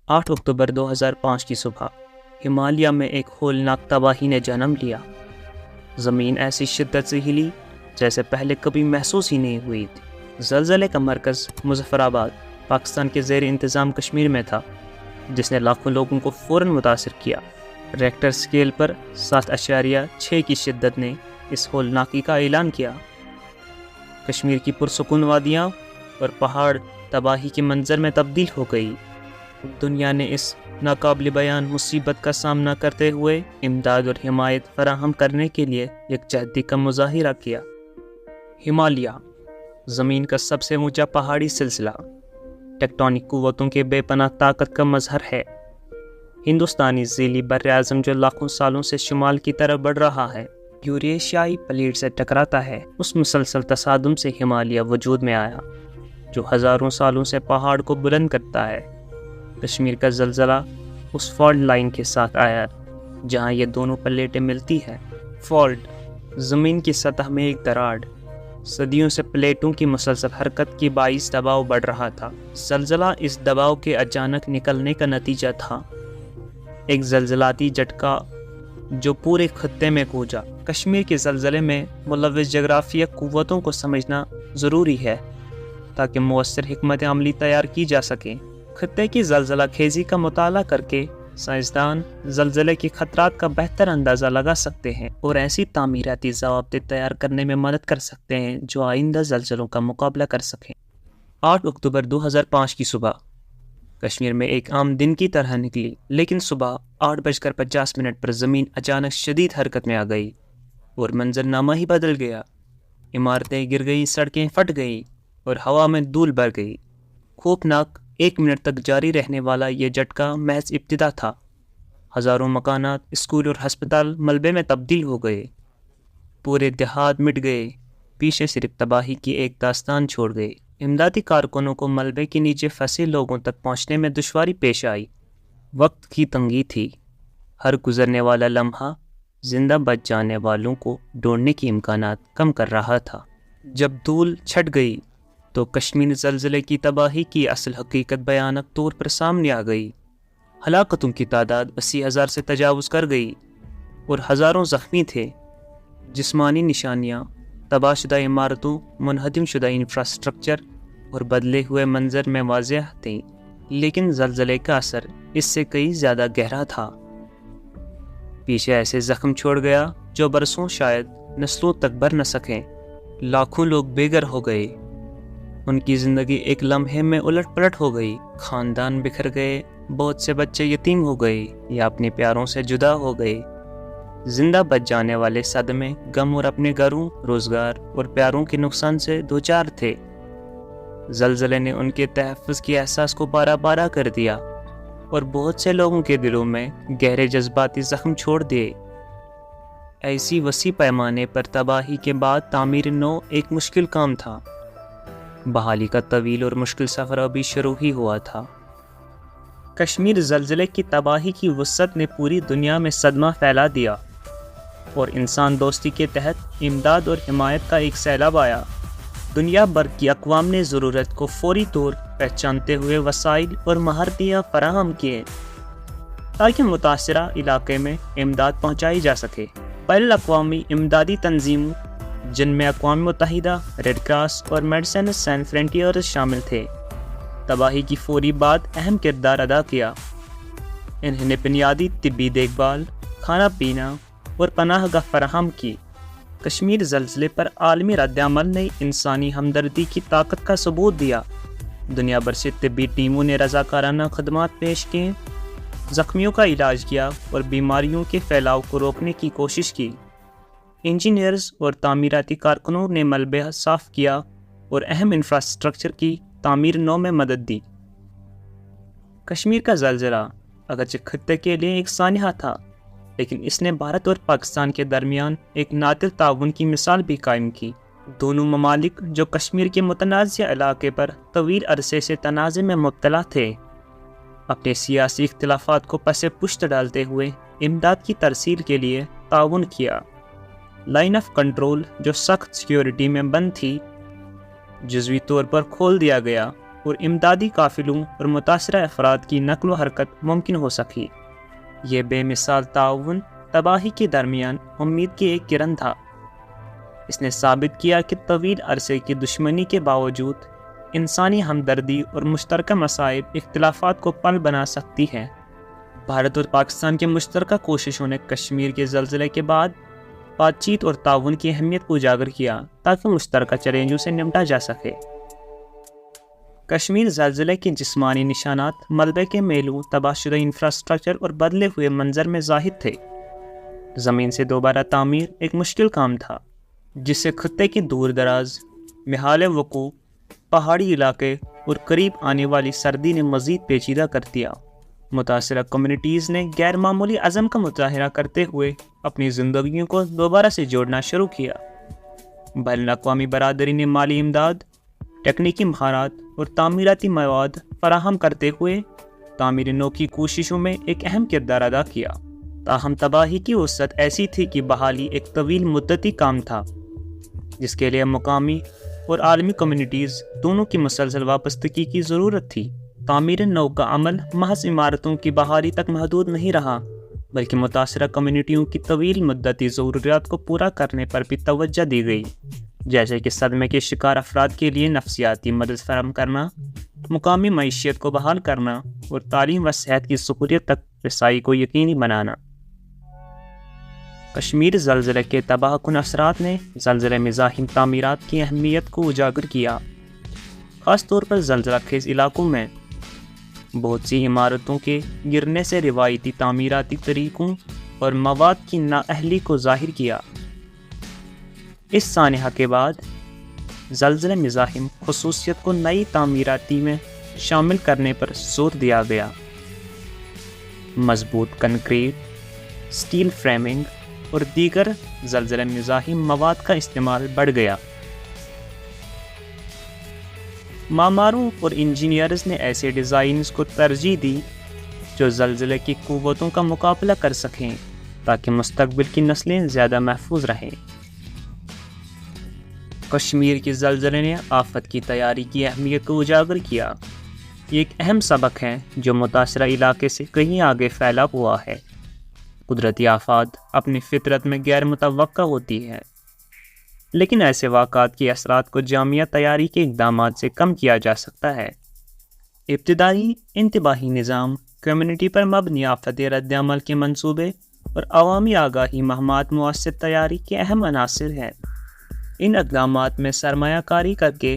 8 اکتوبر 2005 کی صبح ہمالیہ میں ایک ہولناک تباہی نے جنم لیا۔ زمین ایسی شدت سے ہلی جیسے پہلے کبھی محسوس ہی نہیں ہوئی تھی۔ زلزلے کا مرکز مظفر آباد، پاکستان کے زیر انتظام کشمیر میں تھا، جس نے لاکھوں لوگوں کو فوراً متاثر کیا۔ ریکٹر اسکیل پر 7.6 کی شدت نے اس ہولناکی کا اعلان کیا۔ کشمیر کی پرسکون وادیاں اور پہاڑ تباہی کے منظر میں تبدیل ہو گئی۔ دنیا نے اس ناقابل بیان مصیبت کا سامنا کرتے ہوئے امداد اور حمایت فراہم کرنے کے لیے یکجہتی کا مظاہرہ کیا۔ ہمالیہ زمین کا سب سے اونچا پہاڑی سلسلہ، ٹیکٹونک قوتوں کے بے پناہ طاقت کا مظہر ہے۔ ہندوستانی ذیلی براعظم جو لاکھوں سالوں سے شمال کی طرف بڑھ رہا ہے، یوریشیائی پلیٹ سے ٹکراتا ہے، اس مسلسل تصادم سے ہمالیہ وجود میں آیا، جو ہزاروں سالوں سے پہاڑ کو بلند کرتا ہے۔ کشمیر کا زلزلہ اس فالٹ لائن کے ساتھ آیا جہاں یہ دونوں پلیٹیں ملتی ہیں۔ فالٹ زمین کی سطح میں ایک دراڑ، صدیوں سے پلیٹوں کی مسلسل حرکت کے باعث دباؤ بڑھ رہا تھا۔ زلزلہ اس دباؤ کے اچانک نکلنے کا نتیجہ تھا، ایک زلزلاتی جھٹکا جو پورے خطے میں گونجا۔ کشمیر کے زلزلے میں ملوث جغرافیہ قوتوں کو سمجھنا ضروری ہے تاکہ مؤثر حکمت عملی تیار کی جا سکے۔ خطے کی زلزلہ خیزی کا مطالعہ کر کے سائنسدان زلزلے کے خطرات کا بہتر اندازہ لگا سکتے ہیں اور ایسی تعمیراتی ضوابط تیار کرنے میں مدد کر سکتے ہیں جو آئندہ زلزلوں کا مقابلہ کر سکیں۔ 8 اکتوبر 2005 کی صبح کشمیر میں ایک عام دن کی طرح نکلی، لیکن صبح 8:50 پر زمین اچانک شدید حرکت میں آ گئی اور منظرنامہ ہی بدل گیا۔ عمارتیں گر گئی، سڑکیں پھٹ گئی اور ہوا میں دھول بھر گئی۔ خوفناک 1 منٹ تک جاری رہنے والا یہ جھٹکا محض ابتدا تھا۔ ہزاروں مکانات، اسکول اور ہسپتال ملبے میں تبدیل ہو گئے، پورے دیہات مٹ گئے، پیچھے صرف تباہی کی ایک داستان چھوڑ گئے۔ امدادی کارکنوں کو ملبے کے نیچے پھنسے لوگوں تک پہنچنے میں دشواری پیش آئی۔ وقت کی تنگی تھی، ہر گزرنے والا لمحہ زندہ بچ جانے والوں کو ڈھونڈنے کی امکانات کم کر رہا تھا۔ جب دھول چھٹ گئی تو کشمیر زلزلے کی تباہی کی اصل حقیقت بھیانک طور پر سامنے آ گئی۔ ہلاکتوں کی تعداد 80,000 سے تجاوز کر گئی اور ہزاروں زخمی تھے۔ جسمانی نشانیاں تباہ شدہ عمارتوں، منہدم شدہ انفراسٹرکچر اور بدلے ہوئے منظر میں واضح تھیں، لیکن زلزلے کا اثر اس سے کئی زیادہ گہرا تھا۔ پیچھے ایسے زخم چھوڑ گیا جو برسوں، شاید نسلوں تک بھر نہ سکیں۔ لاکھوں لوگ بے گھر ہو گئے، ان کی زندگی ایک لمحے میں الٹ پلٹ ہو گئی۔ خاندان بکھر گئے، بہت سے بچے یتیم ہو گئے یا اپنے پیاروں سے جدا ہو گئے۔ زندہ بچ جانے والے صدمے، غم اور اپنے گھروں، روزگار اور پیاروں کے نقصان سے دوچار تھے۔ زلزلے نے ان کے تحفظ کے احساس کو پارا پارا کر دیا اور بہت سے لوگوں کے دلوں میں گہرے جذباتی زخم چھوڑ دیے۔ ایسی وسیع پیمانے پر تباہی کے بعد تعمیر نو ایک مشکل کام تھا۔ بحالی کا طویل اور مشکل سفر ابھی شروع ہی ہوا تھا۔ کشمیر زلزلے کی تباہی کی وسعت نے پوری دنیا میں صدمہ پھیلا دیا اور انسان دوستی کے تحت امداد اور حمایت کا ایک سیلاب آیا۔ دنیا بھر کی اقوام نے ضرورت کو فوری طور پہچانتے ہوئے وسائل اور مہارتیاں فراہم کیے تاکہ متاثرہ علاقے میں امداد پہنچائی جا سکے۔ بین الاقوامی امدادی تنظیموں، جن میں اقوام متحدہ، ریڈ کراس اور میڈیسنز سین فرنٹیئرز شامل تھے، تباہی کی فوری بعد اہم کردار ادا کیا۔ انہوں نے بنیادی طبی دیکھ بھال، کھانا پینا اور پناہ گاہ فراہم کی۔ کشمیر زلزلے پر عالمی رد عمل نے انسانی ہمدردی کی طاقت کا ثبوت دیا۔ دنیا بھر سے طبی ٹیموں نے رضاکارانہ خدمات پیش کیں، زخمیوں کا علاج کیا اور بیماریوں کے پھیلاؤ کو روکنے کی کوشش کی۔ انجینئرز اور تعمیراتی کارکنوں نے ملبہ صاف کیا اور اہم انفراسٹرکچر کی تعمیر نو میں مدد دی۔ کشمیر کا زلزلہ اگرچہ خطے کے لیے ایک سانحہ تھا، لیکن اس نے بھارت اور پاکستان کے درمیان ایک نادر تعاون کی مثال بھی قائم کی۔ دونوں ممالک جو کشمیر کے متنازع علاقے پر طویل عرصے سے تنازع میں مبتلا تھے، اپنے سیاسی اختلافات کو پس پشت ڈالتے ہوئے امداد کی ترسیل کے لیے تعاون کیا۔ لائن آف کنٹرول جو سخت سیکیورٹی میں بند تھی، جزوی طور پر کھول دیا گیا اور امدادی قافلوں اور متاثرہ افراد کی نقل و حرکت ممکن ہو سکی۔ یہ بے مثال تعاون تباہی کے درمیان امید کی ایک کرن تھا۔ اس نے ثابت کیا کہ طویل عرصے کی دشمنی کے باوجود انسانی ہمدردی اور مشترکہ مصائب اختلافات کو پل بنا سکتی ہے۔ بھارت اور پاکستان کے مشترکہ کوششوں نے کشمیر کے زلزلے کے بعد بات چیت اور تعاون کی اہمیت کو اجاگر کیا تاکہ مشترکہ چیلنجوں سے نمٹا جا سکے۔ کشمیر زلزلے کے جسمانی نشانات ملبے کے میلوں، تباہ شدہ انفراسٹرکچر اور بدلے ہوئے منظر میں ظاہر تھے۔ زمین سے دوبارہ تعمیر ایک مشکل کام تھا، جس سے خطے کی دور دراز، محال وقوع پہاڑی علاقے اور قریب آنے والی سردی نے مزید پیچیدہ کر دیا۔ متاثرہ کمیونٹیز نے غیر معمولی عزم کا مظاہرہ کرتے ہوئے اپنی زندگیوں کو دوبارہ سے جوڑنا شروع کیا۔ بین الاقوامی برادری نے مالی امداد، تکنیکی مہارات اور تعمیراتی مواد فراہم کرتے ہوئے تعمیر نو کی کوششوں میں ایک اہم کردار ادا کیا۔ تاہم تباہی کی وسعت ایسی تھی کہ بحالی ایک طویل مدتی کام تھا، جس کے لیے مقامی اور عالمی کمیونٹیز دونوں کی مسلسل وابستگی کی ضرورت تھی۔ تعمیر نو کا عمل محض عمارتوں کی بحالی تک محدود نہیں رہا، بلکہ متاثرہ کمیونٹیوں کی طویل مدتی ضروریات کو پورا کرنے پر بھی توجہ دی گئی، جیسے کہ صدمے کے شکار افراد کے لیے نفسیاتی مدد فراہم کرنا، مقامی معیشت کو بحال کرنا اور تعلیم و صحت کی سہولیت تک رسائی کو یقینی بنانا۔ کشمیر زلزلے کے تباہ کن اثرات نے زلزلہ مزاحم تعمیرات کی اہمیت کو اجاگر کیا، خاص طور پر زلزلہ خیز علاقوں میں۔ بہت سی عمارتوں کے گرنے سے روایتی تعمیراتی طریقوں اور مواد کی نااہلی کو ظاہر کیا۔ اس سانحہ کے بعد زلزلہ مزاحم خصوصیت کو نئی تعمیراتی میں شامل کرنے پر زور دیا گیا۔ مضبوط کنکریٹ، سٹیل فریمنگ اور دیگر زلزلہ مزاحم مواد کا استعمال بڑھ گیا۔ معماروں اور انجینئرز نے ایسے ڈیزائنز کو ترجیح دی جو زلزلے کی قوتوں کا مقابلہ کر سکیں تاکہ مستقبل کی نسلیں زیادہ محفوظ رہیں۔ کشمیر کے زلزلے نے آفت کی تیاری کی اہمیت کو اجاگر کیا۔ یہ ایک اہم سبق ہے جو متاثرہ علاقے سے کہیں آگے پھیلا ہوا ہے۔ قدرتی آفات اپنی فطرت میں غیر متوقع ہوتی ہے، لیکن ایسے واقعات کے اثرات کو جامع تیاری کے اقدامات سے کم کیا جا سکتا ہے۔ ابتدائی انتباہی نظام، کمیونٹی پر مبنی آفتی رد عمل کے منصوبے اور عوامی آگاہی مہمات مؤثر تیاری کے اہم عناصر ہیں۔ ان اقدامات میں سرمایہ کاری کر کے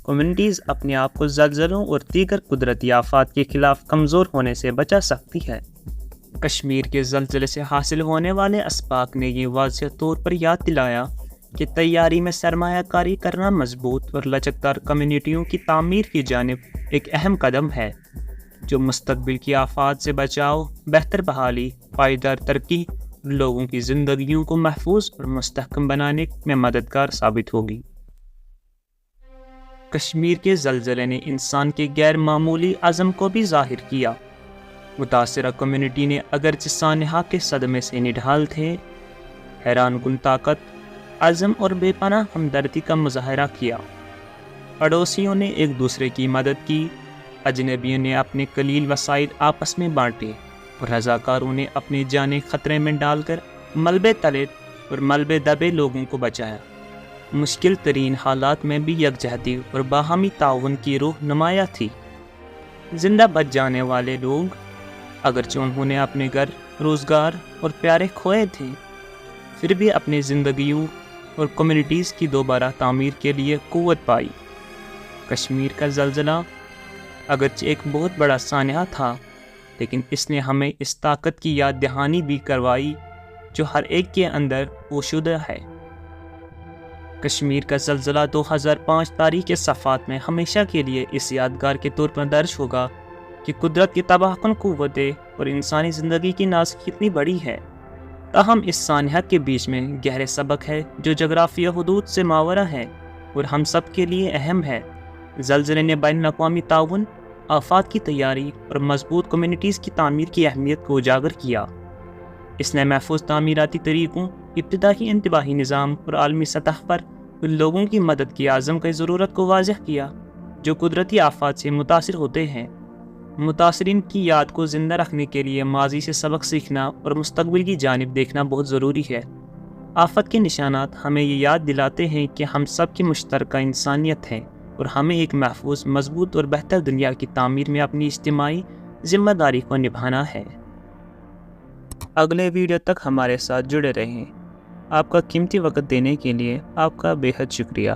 کمیونٹیز اپنے آپ کو زلزلوں اور دیگر قدرتی آفات کے خلاف کمزور ہونے سے بچا سکتی ہے۔ کشمیر کے زلزلے سے حاصل ہونے والے اسباق نے یہ واضح طور پر یاد دلایا کہ تیاری میں سرمایہ کاری کرنا مضبوط اور لچکدار کمیونٹیوں کی تعمیر کی جانب ایک اہم قدم ہے، جو مستقبل کی آفات سے بچاؤ، بہتر بحالی، پائیدار ترقی اور لوگوں کی زندگیوں کو محفوظ اور مستحکم بنانے میں مددگار ثابت ہوگی۔ کشمیر کے زلزلے نے انسان کے غیر معمولی عزم کو بھی ظاہر کیا۔ متاثرہ کمیونٹی نے اگرچہ سانحہ کے صدمے سے نڈھال تھے، حیران کن طاقت، عزم اور بے پناہ ہمدردی کا مظاہرہ کیا۔ پڑوسیوں نے ایک دوسرے کی مدد کی، اجنبیوں نے اپنے قلیل وسائل آپس میں بانٹے، اور رضاکاروں نے اپنی جانیں خطرے میں ڈال کر ملبے تلے اور ملبے دبے لوگوں کو بچایا۔ مشکل ترین حالات میں بھی یکجہتی اور باہمی تعاون کی روح نمایاں تھی۔ زندہ بچ جانے والے لوگ، اگرچہ انہوں نے اپنے گھر، روزگار اور پیارے کھوئے تھے، پھر بھی اپنی زندگیوں اور کمیونٹیز کی دوبارہ تعمیر کے لیے قوت پائی۔ کشمیر کا زلزلہ اگرچہ ایک بہت بڑا سانحہ تھا، لیکن اس نے ہمیں اس طاقت کی یاد دہانی بھی کروائی جو ہر ایک کے اندر پوشیدہ ہے۔ کشمیر کا زلزلہ 2005 تاریخ کے صفحات میں ہمیشہ کے لیے اس یادگار کے طور پر درج ہوگا کہ قدرت کی تباہ کن قوتیں اور انسانی زندگی کی نازکی کتنی بڑی ہے۔ تاہم اس سانحہ کے بیچ میں گہرے سبق ہے جو جغرافیہ حدود سے ماورا ہے اور ہم سب کے لیے اہم ہے۔ زلزلے نے بین الاقوامی تعاون، آفات کی تیاری اور مضبوط کمیونٹیز کی تعمیر کی اہمیت کو اجاگر کیا۔ اس نے محفوظ تعمیراتی طریقوں، ابتدائی انتباہی نظام اور عالمی سطح پر لوگوں کی مدد کی عزم کی ضرورت کو واضح کیا۔ جو قدرتی آفات سے متاثر ہوتے ہیں۔ متاثرین کی یاد کو زندہ رکھنے کے لیے ماضی سے سبق سیکھنا اور مستقبل کی جانب دیکھنا بہت ضروری ہے۔ آفت کے نشانات ہمیں یہ یاد دلاتے ہیں کہ ہم سب کی مشترکہ انسانیت ہیں اور ہمیں ایک محفوظ، مضبوط اور بہتر دنیا کی تعمیر میں اپنی اجتماعی ذمہ داری کو نبھانا ہے۔ اگلے ویڈیو تک ہمارے ساتھ جڑے رہیں۔ آپ کا قیمتی وقت دینے کے لیے آپ کا بے حد شکریہ۔